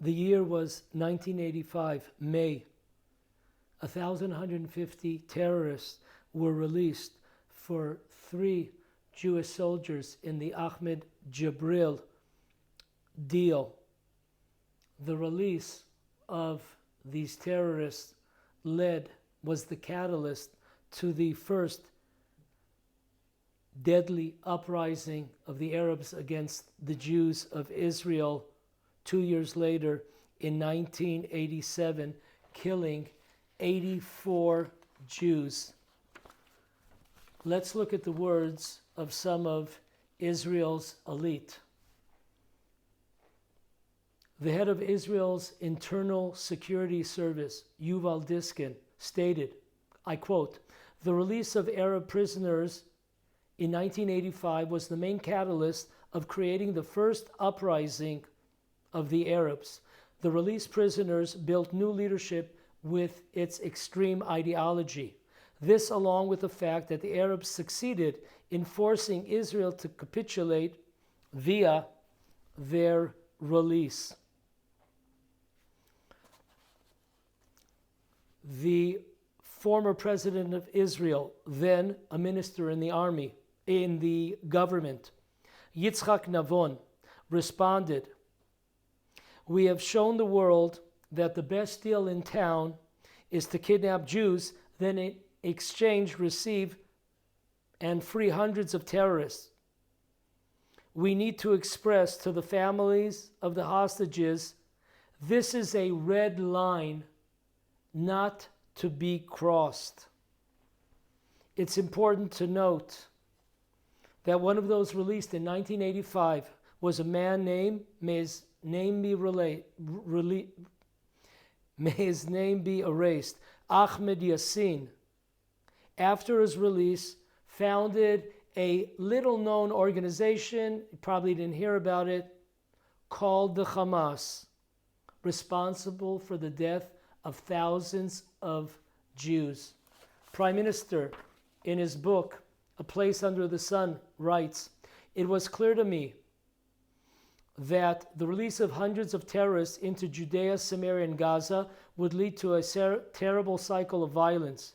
The year was 1985, May. 1,150 terrorists were released for 3 Jewish soldiers in the Ahmed Jibril deal. The release of these terrorists was the catalyst to the first deadly uprising of the Arabs against the Jews of Israel 2 years later in 1987, killing 84 Jews. Let's look at the words of some of Israel's elite. The head of Israel's Internal Security Service, Yuval Diskin, stated, I quote, "The release of Arab prisoners in 1985 was the main catalyst of creating the first uprising of the Arabs. The released prisoners built new leadership with its extreme ideology. This, along with the fact that the Arabs succeeded in forcing Israel to capitulate via their release." The former president of Israel, then a minister in the government, Yitzhak Navon, responded, "We have shown the world that the best deal in town is to kidnap Jews, then in exchange receive and free hundreds of terrorists. We need to express to the families of the hostages, this is a red line not to be crossed." It's important to note that one of those released in 1985 was a man named, may his name be erased, Ahmed Yassin. After his release, founded a little-known organization, you probably didn't hear about it, called the Hamas, responsible for the death of thousands of Jews. Prime Minister, in his book, A Place Under the Sun, writes, "It was clear to me that the release of hundreds of terrorists into Judea, Samaria, and Gaza would lead to a terrible cycle of violence.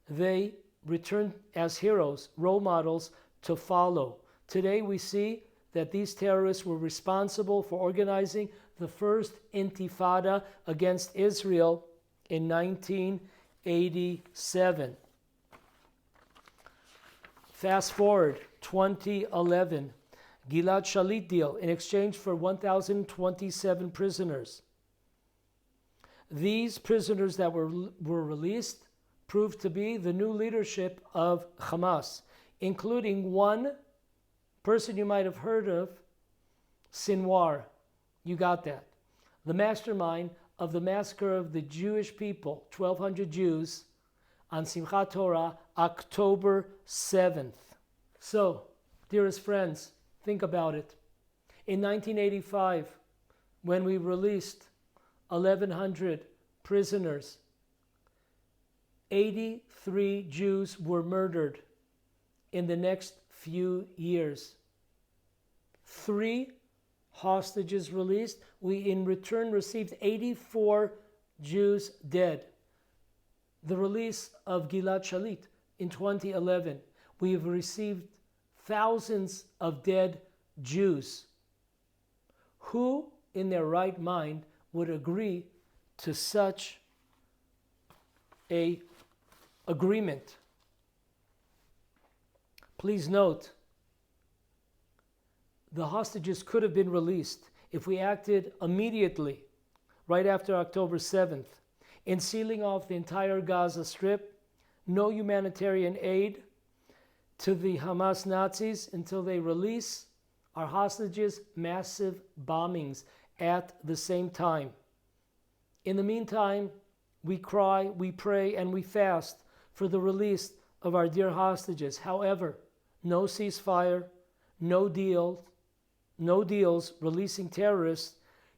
They returned as heroes, role models to follow. Today we see that these terrorists were responsible for organizing the first intifada against Israel in 1987. Fast forward, 2011, Gilad Shalit deal in exchange for 1,027 prisoners. These prisoners that were released proved to be the new leadership of Hamas, including one person you might have heard of, Sinwar. You got that. The mastermind of the massacre of the Jewish people, 1,200 Jews, on Simchat Torah, October 7th. So, dearest friends, think about it. In 1985, when we released 1,100 prisoners, 83 Jews were murdered in the next few years. 3 hostages released. We in return received 84 Jews dead. The release of Gilad Shalit in 2011. We have received thousands of dead Jews. Who in their right mind would agree to such an agreement? Please note, the hostages could have been released if we acted immediately, right after October 7th, in sealing off the entire Gaza Strip, no humanitarian aid to the Hamas Nazis until they release our hostages, massive bombings at the same time. In the meantime, we cry, we pray, and we fast for the release of our dear hostages. However, no ceasefire, no deals releasing terrorists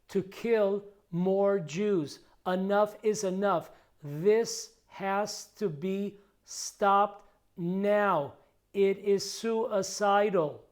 to kill more Jews. Enough is enough. This has to be stopped now. It is suicidal.